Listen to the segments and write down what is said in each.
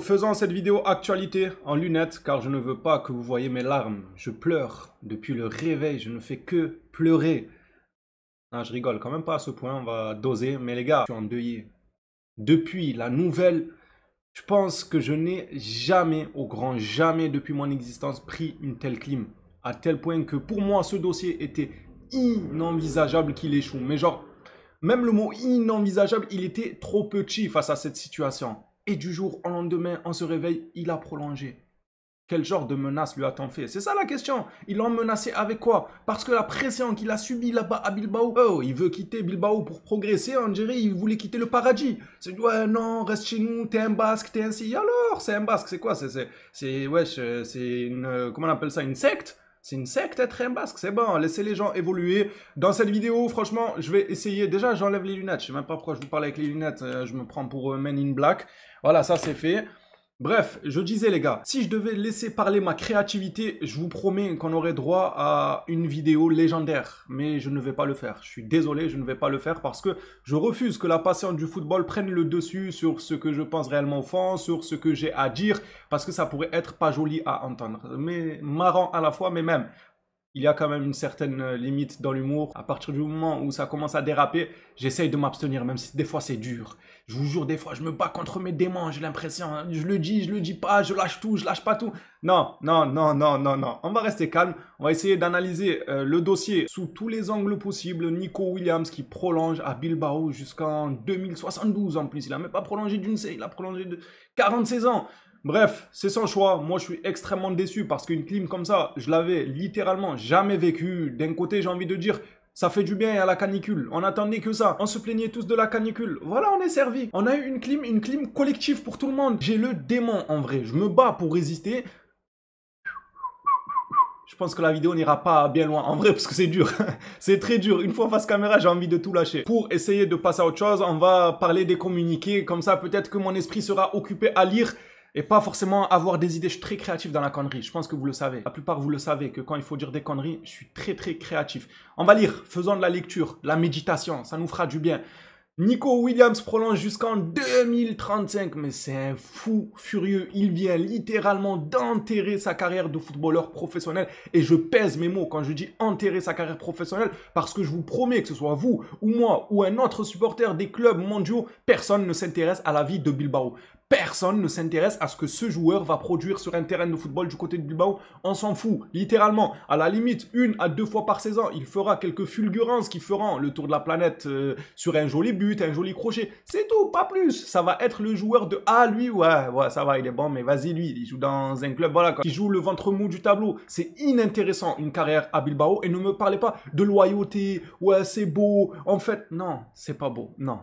Faisant cette vidéo actualité en lunettes car je ne veux pas que vous voyez mes larmes. Je pleure depuis le réveil, je ne fais que pleurer. Non, je rigole quand même pas à ce point, on va doser. Mais les gars, je suis endeuillé. Depuis la nouvelle, je pense que je n'ai jamais, au grand jamais depuis mon existence, pris une telle clim. À tel point que pour moi, ce dossier était inenvisageable qu'il échoue. Mais genre, même le mot inenvisageable, il était trop petit face à cette situation. Et du jour au lendemain, on se réveille, il a prolongé. Quel genre de menace lui a-t-on fait? C'est ça la question. Il l'a menacé avec quoi? Parce que la pression qu'il a subie là-bas à Bilbao, oh, il veut quitter Bilbao pour progresser, on dirait il voulait quitter le paradis. C'est ouais, non, reste chez nous, t'es un basque, t'es ainsi. Alors, c'est un basque, c'est quoi? Wesh, c'est une, comment on appelle ça? Une secte? C'est une secte être un basque, c'est bon, laissez les gens évoluer. Dans cette vidéo, franchement, je vais essayer. Déjà, j'enlève les lunettes. Je sais même pas pourquoi je vous parle avec les lunettes. Je me prends pour Men in Black. Voilà, ça c'est fait. Bref, je disais les gars, si je devais laisser parler ma créativité, je vous promets qu'on aurait droit à une vidéo légendaire. Mais je ne vais pas le faire. Je suis désolé, je ne vais pas le faire parce que je refuse que la passion du football prenne le dessus sur ce que je pense réellement au fond, sur ce que j'ai à dire, parce que ça pourrait être pas joli à entendre. Mais marrant à la fois, mais même. Il y a quand même une certaine limite dans l'humour. À partir du moment où ça commence à déraper, j'essaye de m'abstenir, même si des fois c'est dur. Je vous jure, des fois je me bats contre mes démons, j'ai l'impression. Hein. Je le dis pas, je lâche tout, je lâche pas tout. Non, non, non, non, non, non. On va rester calme. On va essayer d'analyser le dossier sous tous les angles possibles. Nico Williams qui prolonge à Bilbao jusqu'en 2072 en plus. Il a même pas prolongé d'une saison, il a prolongé de 46 ans. Bref, c'est son choix. Moi, je suis extrêmement déçu parce qu'une clim comme ça, je l'avais littéralement jamais vécue. D'un côté, j'ai envie de dire, ça fait du bien à la canicule. On attendait que ça. On se plaignait tous de la canicule. Voilà, on est servi. On a eu une clim collective pour tout le monde. J'ai le démon en vrai. Je me bats pour résister. Je pense que la vidéo n'ira pas bien loin en vrai parce que c'est dur. C'est très dur. Une fois en face caméra, j'ai envie de tout lâcher. Pour essayer de passer à autre chose, on va parler des communiqués. Comme ça, peut-être que mon esprit sera occupé à lire et pas forcément avoir des idées. Je suis très créatif dans la connerie. Je pense que vous le savez. La plupart, vous le savez, que quand il faut dire des conneries, je suis très, très créatif. On va lire. Faisons de la lecture, la méditation. Ça nous fera du bien. Nico Williams prolonge jusqu'en 2035, mais c'est un fou furieux. Il vient littéralement d'enterrer sa carrière de footballeur professionnel. Et je pèse mes mots quand je dis enterrer sa carrière professionnelle, parce que je vous promets que ce soit vous ou moi ou un autre supporter des clubs mondiaux, personne ne s'intéresse à la vie de Bilbao. Personne ne s'intéresse à ce que ce joueur va produire sur un terrain de football du côté de Bilbao. On s'en fout, littéralement. À la limite, 1 à 2 fois par saison, il fera quelques fulgurances qui feront le tour de la planète sur un joli but, un joli crochet. C'est tout, pas plus. Ça va être le joueur de ah lui, ouais, ça va, il est bon, mais vas-y lui, il joue dans un club, voilà quoi. Qui joue le ventre mou du tableau. C'est inintéressant une carrière à Bilbao et ne me parlez pas de loyauté. Ouais, c'est beau. En fait, non, c'est pas beau. Non,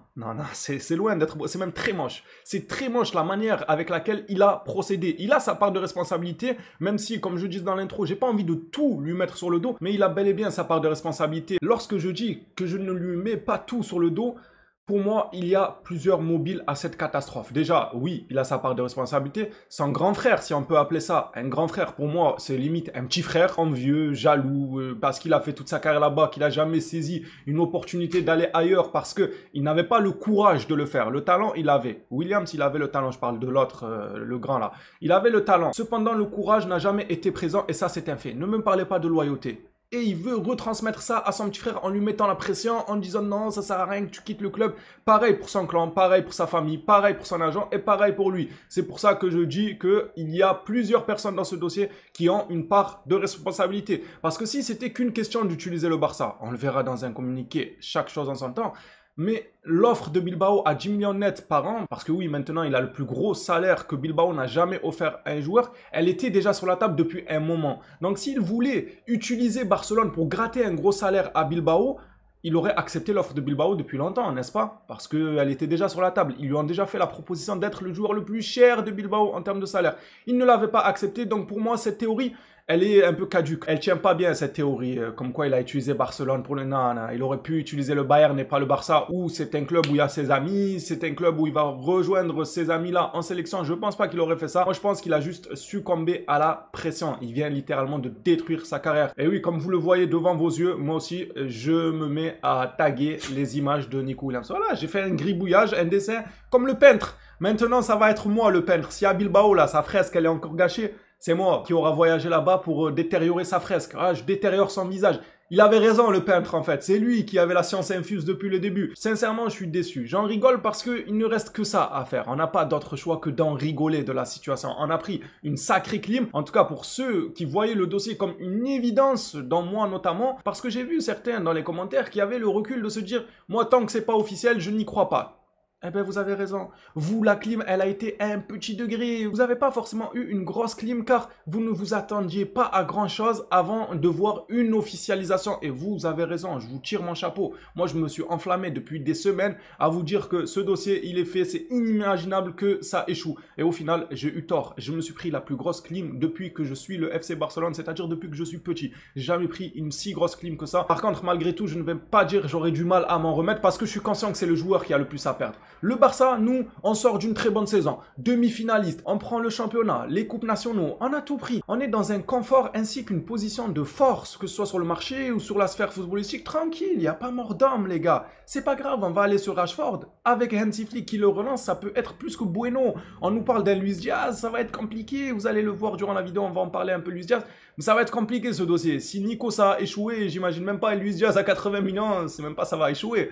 c'est loin d'être beau. C'est même très moche. C'est très moche la manière avec laquelle il a procédé. Il a sa part de responsabilité, même si, comme je dis dans l'intro, j'ai pas envie de tout lui mettre sur le dos, mais il a bel et bien sa part de responsabilité. Lorsque je dis que je ne lui mets pas tout sur le dos, pour moi, il y a plusieurs mobiles à cette catastrophe. Déjà, oui, il a sa part de responsabilité. Son grand frère, si on peut appeler ça un grand frère, pour moi, c'est limite un petit frère, envieux, jaloux, parce qu'il a fait toute sa carrière là-bas, qu'il a jamais saisi une opportunité d'aller ailleurs parce que il n'avait pas le courage de le faire. Le talent, il avait. Williams, il avait le talent, je parle de l'autre, le grand là. Il avait le talent. Cependant, le courage n'a jamais été présent et ça, c'est un fait. Ne me parlez pas de loyauté. Et il veut retransmettre ça à son petit frère en lui mettant la pression, en disant non, ça sert à rien que tu quittes le club. Pareil pour son clan, pareil pour sa famille, pareil pour son agent et pareil pour lui. C'est pour ça que je dis qu'il y a plusieurs personnes dans ce dossier qui ont une part de responsabilité. Parce que si c'était qu'une question d'utiliser le Barça, on le verra dans un communiqué, chaque chose en son temps. Mais l'offre de Bilbao à 10 millions net par an, parce que oui, maintenant il a le plus gros salaire que Bilbao n'a jamais offert à un joueur, elle était déjà sur la table depuis un moment. Donc s'il voulait utiliser Barcelone pour gratter un gros salaire à Bilbao, il aurait accepté l'offre de Bilbao depuis longtemps, n'est-ce pas? Parce qu'elle était déjà sur la table. Ils lui ont déjà fait la proposition d'être le joueur le plus cher de Bilbao en termes de salaire. Il ne l'avait pas accepté, donc pour moi, cette théorie, elle est un peu caduque. Elle tient pas bien cette théorie, comme quoi il a utilisé Barcelone pour le nana. Il aurait pu utiliser le Bayern et pas le Barça, où c'est un club où il y a ses amis, c'est un club où il va rejoindre ses amis-là en sélection. Je pense pas qu'il aurait fait ça. Moi, je pense qu'il a juste succombé à la pression. Il vient littéralement de détruire sa carrière. Et oui, comme vous le voyez devant vos yeux, moi aussi, je me mets à taguer les images de Nico Williams. Voilà, j'ai fait un gribouillage, un dessin, comme le peintre. Maintenant, ça va être moi le peintre. Si à Bilbao, là, sa fresque, elle est encore gâchée, c'est moi qui aura voyagé là-bas pour détériorer sa fresque. Ah, je détériore son visage. Il avait raison, le peintre, en fait. C'est lui qui avait la science infuse depuis le début. Sincèrement, je suis déçu. J'en rigole parce qu'il ne reste que ça à faire. On n'a pas d'autre choix que d'en rigoler de la situation. On a pris une sacrée clim. En tout cas, pour ceux qui voyaient le dossier comme une évidence, dans moi notamment, parce que j'ai vu certains dans les commentaires qui avaient le recul de se dire « Moi, tant que c'est pas officiel, je n'y crois pas ». Eh ben, vous avez raison. Vous, la clim, elle a été à un petit degré. Vous n'avez pas forcément eu une grosse clim car vous ne vous attendiez pas à grand chose avant de voir une officialisation. Et vous avez raison, je vous tire mon chapeau. Moi, je me suis enflammé depuis des semaines à vous dire que ce dossier, il est fait. C'est inimaginable que ça échoue. Et au final, j'ai eu tort. Je me suis pris la plus grosse clim depuis que je suis le FC Barcelone, c'est-à-dire depuis que je suis petit. J'ai jamais pris une si grosse clim que ça. Par contre, malgré tout, je ne vais pas dire j'aurais du mal à m'en remettre parce que je suis conscient que c'est le joueur qui a le plus à perdre. Le Barça, nous, on sort d'une très bonne saison. Demi-finaliste, on prend le championnat, les coupes nationaux, on a tout pris. On est dans un confort ainsi qu'une position de force, que ce soit sur le marché ou sur la sphère footballistique. Tranquille, il n'y a pas mort d'homme, les gars. C'est pas grave, on va aller sur Rashford. Avec Hansi Flick qui le relance, ça peut être plus que bueno. On nous parle d'un Luis Diaz, ça va être compliqué. Vous allez le voir durant la vidéo, on va en parler un peu, Luis Diaz. Mais ça va être compliqué ce dossier. Si Nico ça a échoué, j'imagine même pas, et Luis Diaz à 80 millions, c'est même pas ça va échouer.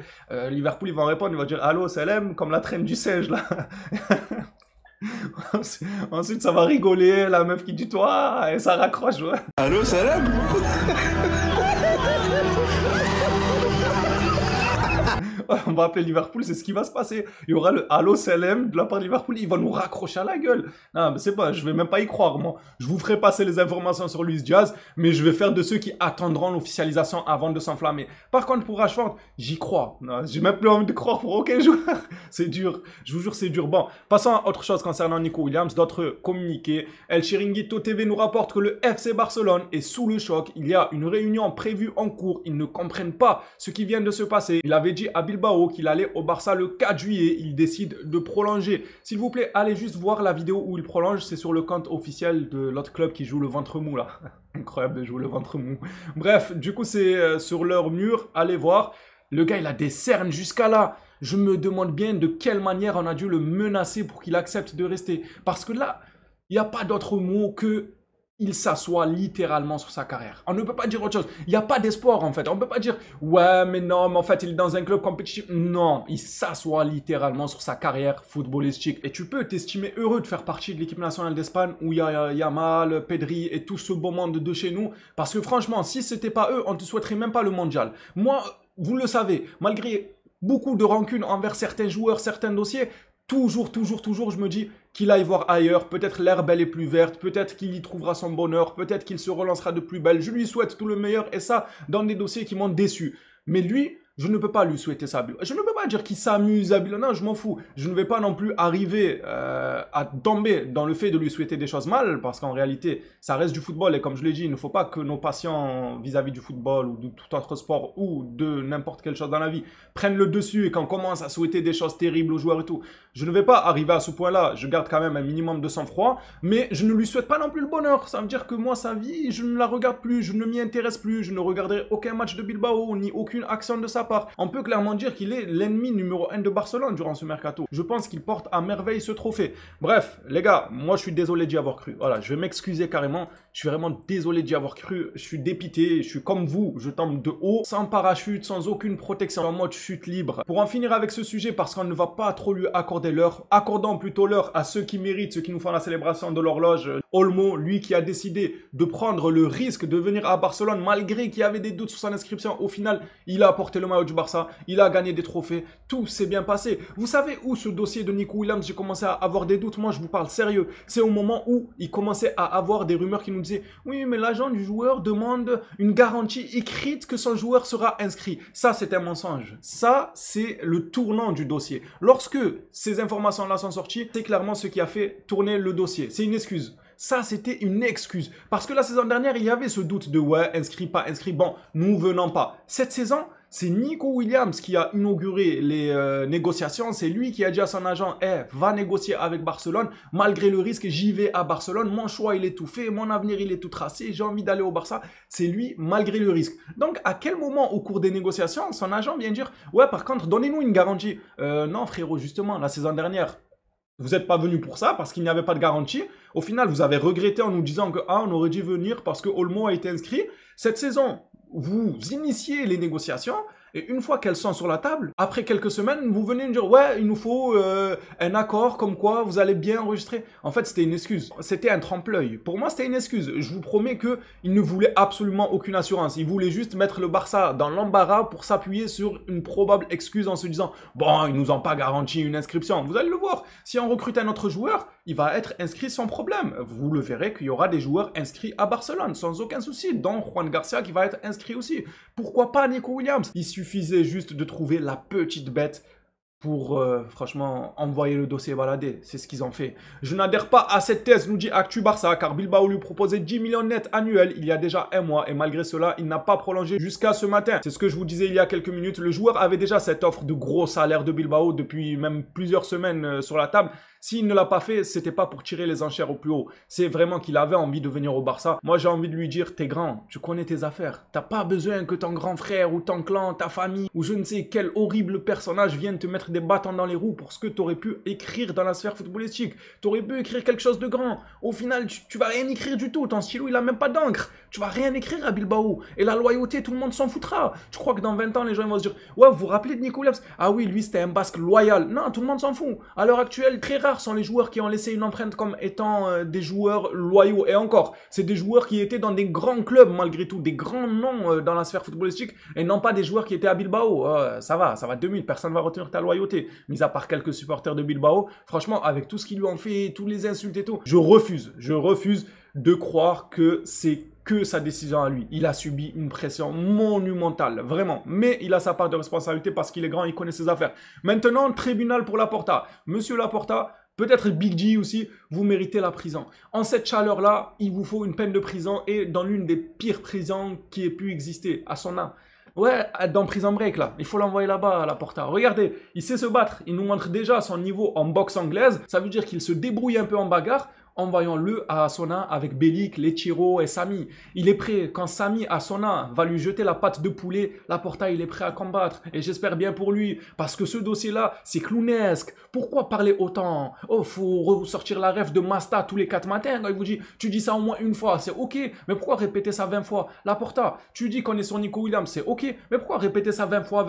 Liverpool, ils vont répondre, ils vont dire allô, Salem, comme la traîne du singe là. Ensuite, ça va rigoler, la meuf qui dit toi, et ça raccroche. Ouais. Allô, Salem. On va appeler Liverpool, c'est ce qui va se passer. Il y aura le Allo Salem de la part de Liverpool, ils vont nous raccrocher à la gueule. Non, mais c'est pas, je vais même pas y croire, moi. Je vous ferai passer les informations sur Luis Diaz, mais je vais faire de ceux qui attendront l'officialisation avant de s'enflammer. Par contre, pour Rashford, j'y crois. Non, j'ai même plus envie de croire pour aucun joueur. C'est dur. Je vous jure, c'est dur. Bon, passons à autre chose concernant Nico Williams, d'autres communiqués. El Chiringuito TV nous rapporte que le FC Barcelone est sous le choc. Il y a une réunion prévue en cours. Ils ne comprennent pas ce qui vient de se passer. Il avait dit à Bilbao qu'il allait au Barça le 4 juillet. Il décide de prolonger. S'il vous plaît, allez juste voir la vidéo où il prolonge. C'est sur le compte officiel de l'autre club qui joue le ventre mou là. Incroyable de jouer le ventre mou. Bref, du coup, c'est sur leur mur. Allez voir. Le gars, il a des cernes jusqu'à là. Je me demande bien de quelle manière on a dû le menacer pour qu'il accepte de rester. Parce que là, il n'y a pas d'autre mot que il s'assoit littéralement sur sa carrière. On ne peut pas dire autre chose. Il n'y a pas d'espoir en fait. On ne peut pas dire « Ouais, mais non, mais en fait, il est dans un club compétitif. » Non, il s'assoit littéralement sur sa carrière footballistique. Et tu peux t'estimer heureux de faire partie de l'équipe nationale d'Espagne où il y a Yamal, Pedri et tout ce beau monde de chez nous. Parce que franchement, si ce n'était pas eux, on ne te souhaiterait même pas le mondial. Moi, vous le savez, malgré beaucoup de rancune envers certains joueurs, certains dossiers, toujours, je me dis qu'il aille voir ailleurs, peut-être l'herbe elle est plus verte, peut-être qu'il y trouvera son bonheur, peut-être qu'il se relancera de plus belle. Je lui souhaite tout le meilleur et ça dans des dossiers qui m'ont déçu. Mais lui, je ne peux pas lui souhaiter ça. Je ne peux pas dire qu'il s'amuse à non, je m'en fous. Je ne vais pas non plus arriver à tomber dans le fait de lui souhaiter des choses mal, parce qu'en réalité, ça reste du football. Et comme je l'ai dit, il ne faut pas que nos patients vis-à-vis du football ou de tout autre sport ou de n'importe quelle chose dans la vie prennent le dessus et qu'on commence à souhaiter des choses terribles aux joueurs et tout. Je ne vais pas arriver à ce point-là. Je garde quand même un minimum de sang-froid, mais je ne lui souhaite pas non plus le bonheur. Ça veut dire que moi, sa vie, je ne la regarde plus, je ne m'y intéresse plus, je ne regarderai aucun match de Bilbao, ni aucune action de sa part. On peut clairement dire qu'il est l'ennemi numéro 1 de Barcelone durant ce mercato. Je pense qu'il porte à merveille ce trophée. Bref, les gars, moi je suis désolé d'y avoir cru. Voilà, je vais m'excuser carrément. Je suis vraiment désolé d'y avoir cru. Je suis dépité, je suis comme vous. Je tombe de haut, sans parachute, sans aucune protection, en mode chute libre. Pour en finir avec ce sujet, parce qu'on ne va pas trop lui accorder l'heure, accordons plutôt l'heure à ceux qui méritent, ceux qui nous font la célébration de l'horloge. Olmo, lui qui a décidé de prendre le risque de venir à Barcelone, malgré qu'il y avait des doutes sur son inscription. Au final, il a apporté le maillot du Barça. Il a gagné des trophées, tout s'est bien passé. Vous savez où ce dossier de Nico Williams, j'ai commencé à avoir des doutes, moi je vous parle sérieux. C'est au moment où il commençait à avoir des rumeurs qui nous disaient « Oui, mais l'agent du joueur demande une garantie écrite que son joueur sera inscrit. » Ça, c'est un mensonge. Ça, c'est le tournant du dossier. Lorsque ces informations-là sont sorties, c'est clairement ce qui a fait tourner le dossier. C'est une excuse. ça c'était une excuse. Parce que la saison dernière, il y avait ce doute de ouais, inscrit, pas inscrit, bon, nous venons pas. Cette saison, c'est Nico Williams qui a inauguré les négociations. C'est lui qui a dit à son agent, va négocier avec Barcelone. Malgré le risque, j'y vais à Barcelone. Mon choix, il est tout fait. Mon avenir, il est tout tracé. J'ai envie d'aller au Barça. C'est lui, malgré le risque. Donc, à quel moment, au cours des négociations, son agent vient dire, ouais, par contre, donnez-nous une garantie. Non, frérot, justement, la saison dernière, vous n'êtes pas venu pour ça parce qu'il n'y avait pas de garantie. Au final, vous avez regretté en nous disant que on aurait dû venir parce que Olmo a été inscrit. Cette saison, vous initiez les négociations et une fois qu'elles sont sur la table, après quelques semaines, vous venez nous dire ouais, il nous faut un accord comme quoi vous allez bien enregistrer. En fait, c'était une excuse. C'était un trompe-l'œil. Pour moi, c'était une excuse. Je vous promets que il ne voulait absolument aucune assurance. Il voulait juste mettre le Barça dans l'embarras pour s'appuyer sur une probable excuse en se disant bon, ils nous ont pas garanti une inscription. Vous allez le voir. Si on recrute un autre joueur, il va être inscrit sans problème. Vous le verrez qu'il y aura des joueurs inscrits à Barcelone sans aucun souci, dont Juan Garcia qui va être inscrit aussi. Pourquoi pas Nico Williams? Il suffisait juste de trouver la petite bête pour, franchement, envoyer le dossier balader. C'est ce qu'ils ont fait. Je n'adhère pas à cette thèse, nous dit Actu Barça, car Bilbao lui proposait 10 millions net annuels il y a déjà un mois, et malgré cela, il n'a pas prolongé jusqu'à ce matin. C'est ce que je vous disais il y a quelques minutes. Le joueur avait déjà cette offre de gros salaire de Bilbao depuis même plusieurs semaines sur la table. S'il ne l'a pas fait, c'était pas pour tirer les enchères au plus haut. C'est vraiment qu'il avait envie de venir au Barça. Moi, j'ai envie de lui dire, t'es grand, tu connais tes affaires. T'as pas besoin que ton grand frère ou ton clan, ta famille, ou je ne sais quel horrible personnage vienne te mettre des bâtons dans les roues pour ce que t'aurais pu écrire dans la sphère footballistique. T'aurais pu écrire quelque chose de grand. Au final, tu vas rien écrire du tout. Ton stylo, il a même pas d'encre. Tu vas rien écrire à Bilbao. Et la loyauté, tout le monde s'en foutra. Tu crois que dans 20 ans, les gens vont se dire, ouais, vous vous rappelez de Nico Williams? Ah oui, lui, c'était un Basque loyal. Non, tout le monde s'en fout. À l'heure actuelle, très rares sont les joueurs qui ont laissé une empreinte comme étant des joueurs loyaux. Et encore, c'est des joueurs qui étaient dans des grands clubs malgré tout, des grands noms dans la sphère footballistique, et non pas des joueurs qui étaient à Bilbao. Ça va 2000, personne ne va retenir ta loyauté. Mis à part quelques supporters de Bilbao, franchement, avec tout ce qu'ils lui ont fait, tous les insultes et tout, je refuse de croire que c'est que sa décision à lui. Il a subi une pression monumentale, vraiment. Mais il a sa part de responsabilité parce qu'il est grand, il connaît ses affaires. Maintenant, tribunal pour Laporta. Monsieur Laporta, peut-être Big G aussi, vous méritez la prison. En cette chaleur-là, il vous faut une peine de prison et dans l'une des pires prisons qui ait pu exister, à son âme. Ouais, dans Prison Break, là. Il faut l'envoyer là-bas, à Laporta. Regardez, il sait se battre. Il nous montre déjà son niveau en boxe anglaise. Ça veut dire qu'il se débrouille un peu en bagarre. Envoyons-le à Assona avec Bellic, Lechiro et Sami. Il est prêt. Quand Sami Assona va lui jeter la patte de poulet, Laporta, il est prêt à combattre. Et j'espère bien pour lui. Parce que ce dossier-là, c'est clownesque. Pourquoi parler autant? Oh, faut ressortir la ref de Masta tous les 4 matins. Quand il vous dit, tu dis ça au moins une fois, c'est ok. Mais pourquoi répéter ça 20 fois? Laporta, tu dis qu'on est sur Nico Williams, c'est ok. Mais pourquoi répéter ça 20 fois?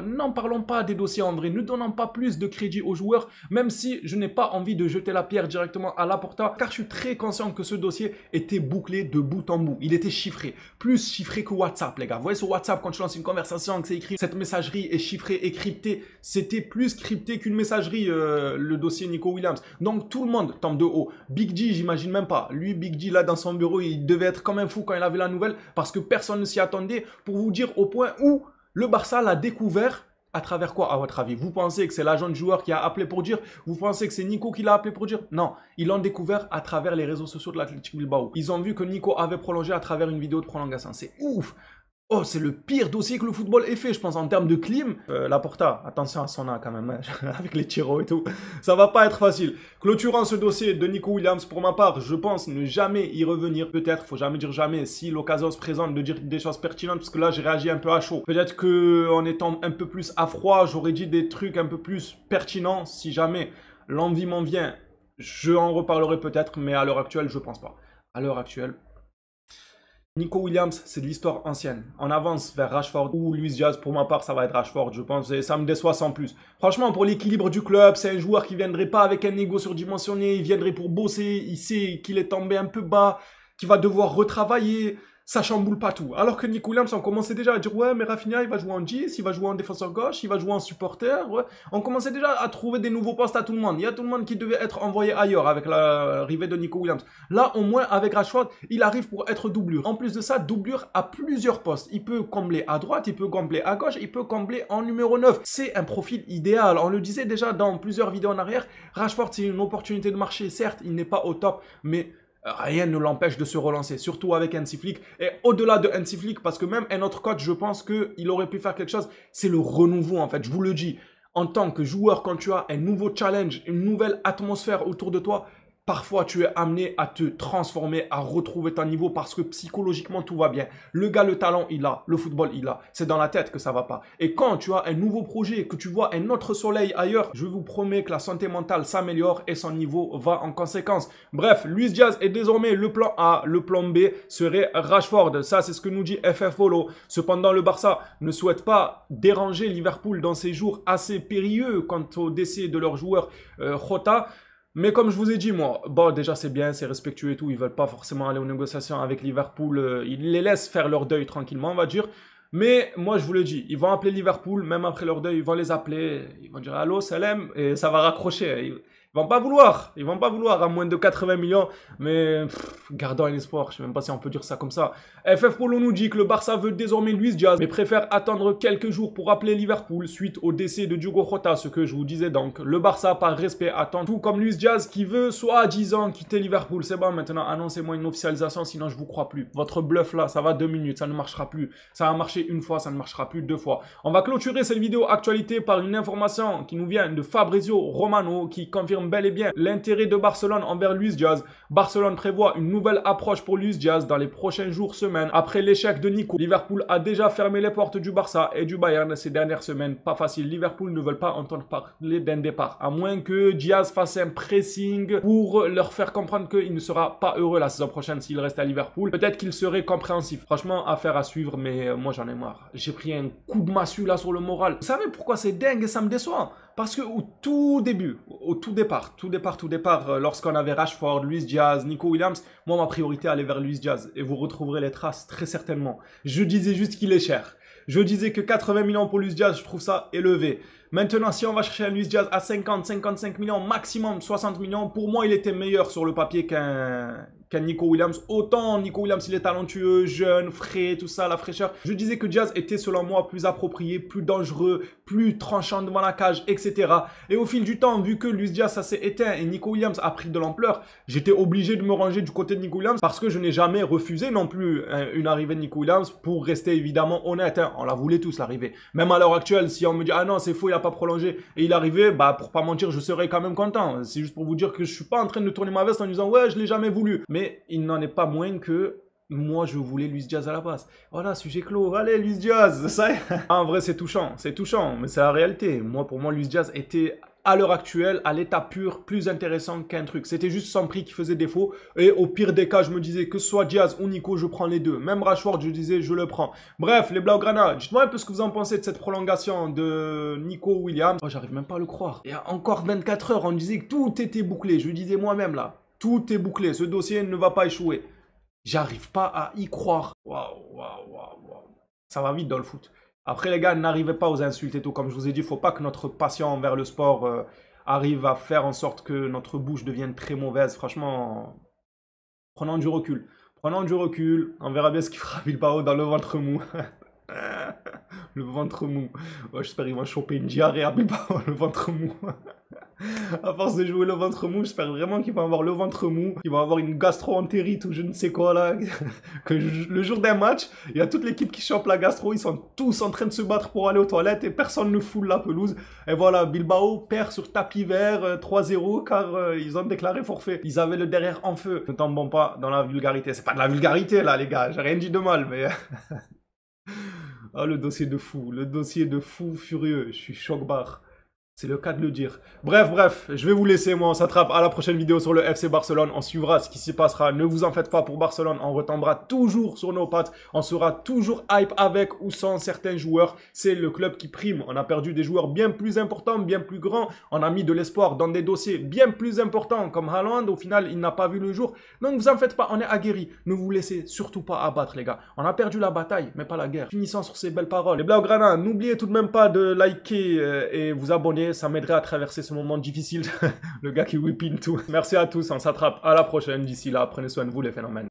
N'en parlons pas des dossiers en vrai. Ne donnons pas plus de crédit aux joueurs, même si je n'ai pas envie de jeter la pierre directement à Laporta, car je suis très conscient que ce dossier était bouclé de bout en bout. Il était chiffré. Plus chiffré que WhatsApp, les gars. Vous voyez sur WhatsApp, quand tu lances une conversation, que c'est écrit, cette messagerie est chiffrée et cryptée. C'était plus crypté qu'une messagerie, le dossier Nico Williams. Donc tout le monde tombe de haut. Big G, j'imagine même pas. Lui, Big G, là, dans son bureau, il devait être comme un fou quand il avait la nouvelle, parce que personne ne s'y attendait, pour vous dire au point où le Barça l'a découvert. À travers quoi, à votre avis? Vous pensez que c'est l'agent de joueur qui a appelé pour dire? Vous pensez que c'est Nico qui l'a appelé pour dire? Non, ils l'ont découvert à travers les réseaux sociaux de l'Athletic Bilbao. Ils ont vu que Nico avait prolongé à travers une vidéo de prolongation. C'est ouf! Oh, c'est le pire dossier que le football ait fait, je pense, en termes de clim. Laporta, attention à son âme quand même, hein, avec les tiros et tout. Ça va pas être facile. Clôturant ce dossier de Nico Williams, pour ma part, je pense ne jamais y revenir. Peut-être, faut jamais dire jamais, si l'occasion se présente de dire des choses pertinentes, parce que là, j'ai réagi un peu à chaud. Peut-être que en étant un peu plus à froid, j'aurais dit des trucs un peu plus pertinents. Si jamais l'envie m'en vient, je en reparlerai peut-être, mais à l'heure actuelle, je pense pas. À l'heure actuelle, Nico Williams, c'est de l'histoire ancienne. On avance vers Rashford ou Luis Diaz. Pour ma part, ça va être Rashford, je pense. Et ça me déçoit sans plus. Franchement, pour l'équilibre du club, c'est un joueur qui viendrait pas avec un ego surdimensionné. Il viendrait pour bosser. Il sait qu'il est tombé un peu bas, qu'il va devoir retravailler. Ça chamboule pas tout. Alors que Nico Williams, on commençait déjà à dire ouais, mais Rafinha, il va jouer en 10, il va jouer en défenseur gauche, il va jouer en supporter. Ouais. On commençait déjà à trouver des nouveaux postes à tout le monde. Il y a tout le monde qui devait être envoyé ailleurs avec l'arrivée de Nico Williams. Là, au moins, avec Rashford, il arrive pour être doublure. En plus de ça, doublure à plusieurs postes. Il peut combler à droite, il peut combler à gauche, il peut combler en numéro 9. C'est un profil idéal. On le disait déjà dans plusieurs vidéos en arrière. Rashford, c'est une opportunité de marché. Certes, il n'est pas au top, mais rien ne l'empêche de se relancer, surtout avec Hansi Flick. Et au-delà de Hansi Flick, parce que même un autre coach, je pense qu'il aurait pu faire quelque chose, c'est le renouveau en fait, je vous le dis. En tant que joueur, quand tu as un nouveau challenge, une nouvelle atmosphère autour de toi, parfois tu es amené à te transformer, à retrouver ton niveau parce que psychologiquement tout va bien. Le gars, le talent, il a, le football, il a. C'est dans la tête que ça va pas. Et quand tu as un nouveau projet, que tu vois un autre soleil ailleurs, je vous promets que la santé mentale s'améliore et son niveau va en conséquence. Bref, Luis Diaz est désormais le plan A, le plan B serait Rashford. Ça, c'est ce que nous dit FF Follow. Cependant, le Barça ne souhaite pas déranger Liverpool dans ces jours assez périlleux quant au décès de leur joueur Jota. Mais comme je vous ai dit, moi, bon, déjà c'est bien, c'est respectueux et tout, ils veulent pas forcément aller aux négociations avec Liverpool, ils les laissent faire leur deuil tranquillement, on va dire. Mais moi, je vous le dis, ils vont appeler Liverpool, même après leur deuil, ils vont les appeler, ils vont dire allô, Salem, et ça va raccrocher. Ils vont pas vouloir à moins de 80 millions, mais gardons un espoir, je sais même pas si on peut dire ça comme ça. FF Polo nous dit que le Barça veut désormais Luis Diaz, mais préfère attendre quelques jours pour appeler Liverpool suite au décès de Diogo Jota, ce que je vous disais donc. Le Barça, par respect, attend tout comme Luis Diaz qui veut soi-disant quitter Liverpool. C'est bon, maintenant, annoncez-moi une officialisation, sinon je vous crois plus. Votre bluff là, ça va 2 minutes, ça ne marchera plus. Ça a marché une fois, ça ne marchera plus 2 fois. On va clôturer cette vidéo actualité par une information qui nous vient de Fabrizio Romano, qui confirme bel et bien l'intérêt de Barcelone envers Luis Diaz. Barcelone prévoit une nouvelle approche pour Luis Diaz dans les prochains jours, semaines. Après l'échec de Nico, Liverpool a déjà fermé les portes du Barça et du Bayern ces dernières semaines. Pas facile, Liverpool ne veut pas entendre parler d'un départ, à moins que Diaz fasse un pressing pour leur faire comprendre qu'il ne sera pas heureux la saison prochaine s'il reste à Liverpool. Peut-être qu'il serait compréhensif. Franchement, affaire à suivre, mais moi j'en ai marre. J'ai pris un coup de massue là sur le moral. Vous savez pourquoi c'est dingue et ça me déçoit? Parce que au tout départ, lorsqu'on avait Rashford, Luis Diaz, Nico Williams, moi ma priorité allait vers Luis Diaz et vous retrouverez les traces très certainement. Je disais juste qu'il est cher. Je disais que 80 millions pour Luis Diaz, je trouve ça élevé. Maintenant, si on va chercher un Luis Diaz à 50, 55 millions, maximum 60 millions, pour moi, il était meilleur sur le papier qu'un Nico Williams. Autant Nico Williams, il est talentueux, jeune, frais, tout ça, la fraîcheur. Je disais que Diaz était, selon moi, plus approprié, plus dangereux, plus tranchant devant la cage, etc. Et au fil du temps, vu que Luis Diaz, ça s'est éteint et Nico Williams a pris de l'ampleur, j'étais obligé de me ranger du côté de Nico Williams parce que je n'ai jamais refusé non plus une arrivée de Nico Williams pour rester évidemment honnête. Hein. On la voulait tous, l'arrivée. Même à l'heure actuelle, si on me dit « Ah non, c'est faux, il n'a pas prolongé » et il arrivait, bah pour pas mentir, je serais quand même content. C'est juste pour vous dire que je suis pas en train de tourner ma veste en disant « Ouais, je l'ai jamais voulu ». Mais il n'en est pas moins que moi, je voulais Luis Diaz à la base. Voilà, sujet clos. Allez, Luis Diaz, ça y est. En vrai, c'est touchant, mais c'est la réalité. Moi, pour moi, Luis Diaz était, à l'heure actuelle, à l'état pur, plus intéressant qu'un truc. C'était juste son prix qui faisait défaut. Et au pire des cas, je me disais que ce soit Diaz ou Nico, je prends les deux. Même Rashford, je disais, je le prends. Bref, les Blaugrana, dites-moi un peu ce que vous en pensez de cette prolongation de Nico Williams. Oh, j'arrive même pas à le croire. Il y a encore 24 heures, on disait que tout était bouclé. Je disais moi-même, là, tout est bouclé. Ce dossier ne va pas échouer. J'arrive pas à y croire. Waouh. Ça va vite dans le foot. Après, les gars, n'arrivez pas aux insultes et tout. Comme je vous ai dit, il ne faut pas que notre passion envers le sport arrive à faire en sorte que notre bouche devienne très mauvaise. Franchement, prenons du recul. On verra bien ce qu'il fera Bilbao dans le ventre mou. Le ventre mou. Ouais, j'espère qu'ils vont choper une diarrhée à Bilbao, le ventre mou. À force de jouer le ventre mou, j'espère vraiment qu'ils vont avoir le ventre mou, qu'ils vont avoir une gastro-entérite ou je ne sais quoi là. Que le jour d'un match, il y a toute l'équipe qui chope la gastro, ils sont tous en train de se battre pour aller aux toilettes et personne ne foule la pelouse. Et voilà, Bilbao perd sur tapis vert 3-0 car ils ont déclaré forfait. Ils avaient le derrière en feu. Ne tombons pas dans la vulgarité. C'est pas de la vulgarité là les gars, j'ai rien dit de mal mais... Ah, le dossier de fou furieux, je suis choc-barre. C'est le cas de le dire. Bref, je vais vous laisser, moi on s'attrape à la prochaine vidéo sur le FC Barcelone. On suivra ce qui s'y passera. Ne vous en faites pas pour Barcelone, on retombera toujours sur nos pattes. On sera toujours hype avec ou sans certains joueurs. C'est le club qui prime. On a perdu des joueurs bien plus importants, bien plus grands. On a mis de l'espoir dans des dossiers bien plus importants comme Haaland. Au final, il n'a pas vu le jour. Donc vous en faites pas, on est aguerris. Ne vous laissez surtout pas abattre les gars. On a perdu la bataille, mais pas la guerre. Finissons sur ces belles paroles. Les Blaugrana, n'oubliez tout de même pas de liker et vous abonner. Ça m'aiderait à traverser ce moment difficile. Le gars qui whippine tout. Merci à tous, on s'attrape à la prochaine. D'ici là, prenez soin de vous les phénomènes.